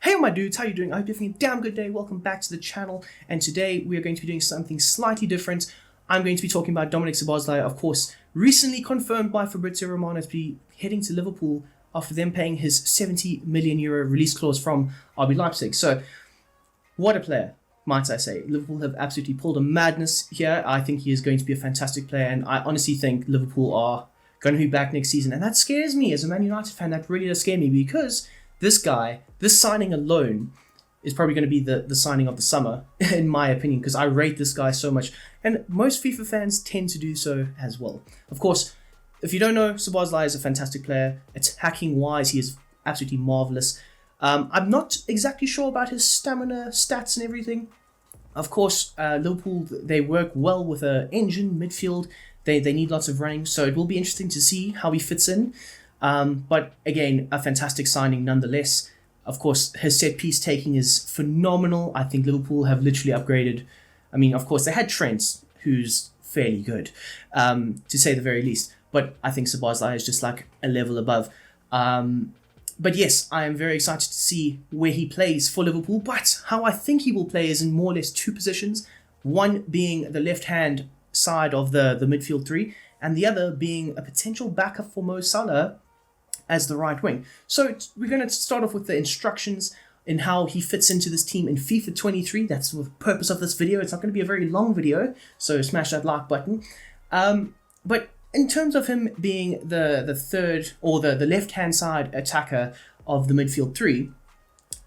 Hey my dudes, how you doing? I hope you're having a damn good day. Welcome back to the channel, and today we are going to be doing something slightly different. I'm going to be talking about Domonik Szobozlai, of course, recently confirmed by Fabrizio Romano to be heading to Liverpool after them paying his €70 million release clause from RB Leipzig. So, what a player, might I say. Liverpool have absolutely pulled a madness here. I think he is going to be a fantastic player, and I honestly think Liverpool are going to be back next season. And that scares me as a Man United fan. That really does scare me, because this guy, this signing alone, is probably going to be the signing of the summer, in my opinion, because I rate this guy so much. And most FIFA fans tend to do so as well. Of course, if you don't know, Szobozlai is a fantastic player. Attacking-wise, he is absolutely marvellous. I'm not exactly sure about his stamina, stats and everything. Of course, Liverpool, they work well with an engine midfield. They need lots of running, so it will be interesting to see how he fits in. But again, a fantastic signing nonetheless. Of course, his set piece taking is phenomenal. I think Liverpool have literally upgraded. I mean, of course, they had Trent, who's fairly good, to say the very least. But I think Szobozlai is just like a level above. But yes, I am very excited to see where he plays for Liverpool. But how I think he will play is in more or less two positions. One being the left-hand side of the midfield three, and the other being a potential backup for Mo Salah as the right wing. So we're going to start off with the instructions in how he fits into this team in FIFA 23. That's the purpose of this video. It's not going to be a very long video, so smash that like button. But in terms of him being the third or the left-hand side attacker of the midfield three,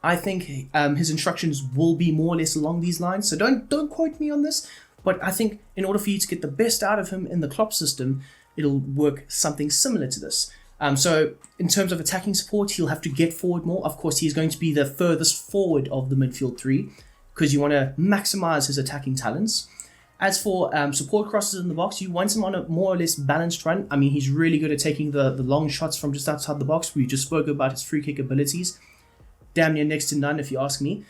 I think his instructions will be more or less along these lines. So don't quote me on this, but I think in order for you to get the best out of him in the Klopp system, it'll work something similar to this. So in terms of attacking support, he'll have to get forward more. Of course, he's going to be the furthest forward of the midfield three, because you want to maximize his attacking talents. As for support crosses in the box, you want him on a more or less balanced run. I mean, he's really good at taking the long shots from just outside the box. We just spoke about his free kick abilities. Damn near next to none, if you ask me.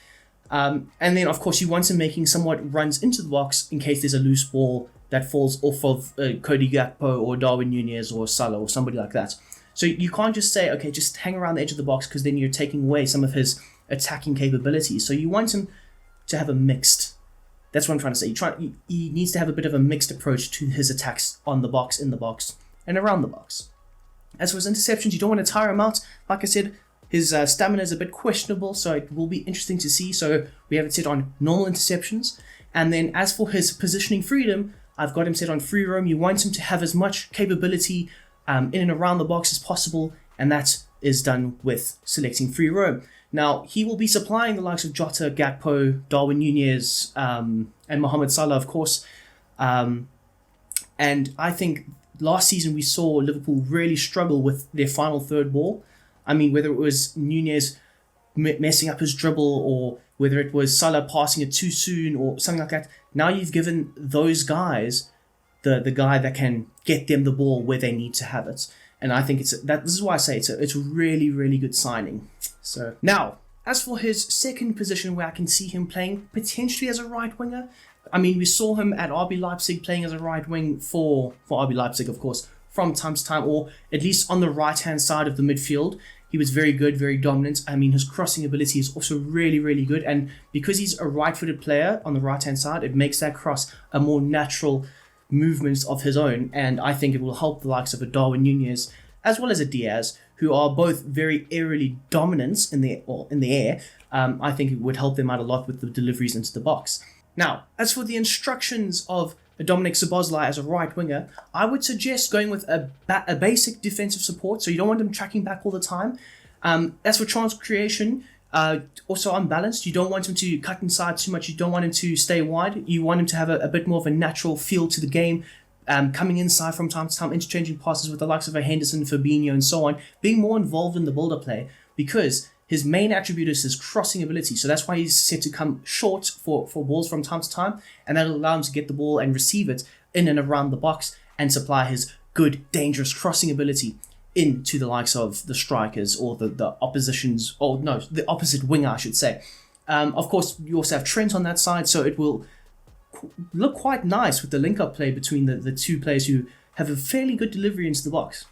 And then, of course, you want him making somewhat runs into the box in case there's a loose ball that falls off of Cody Gakpo or Darwin Núñez or Salah or somebody like that. So you can't just say, okay, just hang around the edge of the box, because then you're taking away some of his attacking capabilities. So you want him to have a mixed... That's what I'm trying to say. He needs to have a bit of a mixed approach to his attacks on the box, in the box, and around the box. As for his interceptions, you don't want to tire him out. Like I said, his stamina is a bit questionable, so it will be interesting to see. So we have it set on normal interceptions. And then as for his positioning freedom, I've got him set on free roam. You want him to have as much capability in and around the box as possible, and that is done with selecting free roam. Now, he will be supplying the likes of Jota, Gakpo, Darwin Núñez, and Mohamed Salah, of course. And I think last season we saw Liverpool really struggle with their final third ball. I mean, whether it was Núñez messing up his dribble, or whether it was Salah passing it too soon or something like that. Now you've given those guys the guy that can get them the ball where they need to have it. And I think this is why I say it's a really, really good signing. So now, as for his second position where I can see him playing potentially as a right winger, I mean, we saw him at RB Leipzig playing as a right wing for RB Leipzig, of course, from time to time, or at least on the right-hand side of the midfield. He was very good, very dominant. I mean, his crossing ability is also really, really good. And because he's a right-footed player on the right-hand side, it makes that cross a more natural movements of his own, and I think it will help the likes of a Darwin Núñez as well as a Diaz, who are both very aerially dominant in the air. I think it would help them out a lot with the deliveries into the box. Now, as for the instructions of Domonik Szobozlai as a right winger, I would suggest going with a basic defensive support, so you don't want him tracking back all the time. As for chance creation, also unbalanced. You don't want him to cut inside too much. You don't want him to stay wide. You want him to have a bit more of a natural feel to the game, coming inside from time to time, interchanging passes with the likes of a Henderson, Fabinho, and so on, being more involved in the build-up play, because his main attribute is his crossing ability. So that's why he's set to come short for balls from time to time, and that'll allow him to get the ball and receive it in and around the box and supply his good, dangerous crossing ability into the likes of the strikers or the opposition's, or no, the opposite winger, I should say. Of course, you also have Trent on that side, so it will look quite nice with the link-up play between the two players who have a fairly good delivery into the box.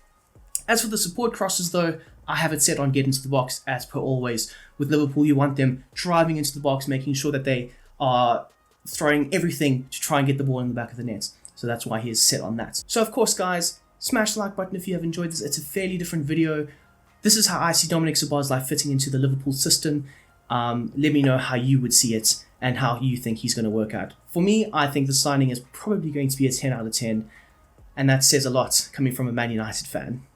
As for the support crosses, though, I have it set on get into the box as per always. With Liverpool, you want them driving into the box, making sure that they are throwing everything to try and get the ball in the back of the net. So that's why he is set on that. So of course, guys, smash the like button if you have enjoyed this. It's a fairly different video. This is how I see Domonik Szobozlai fitting into the Liverpool system. Let me know how you would see it and how you think he's going to work out. For me, I think the signing is probably going to be a 10 out of 10. And that says a lot coming from a Man United fan.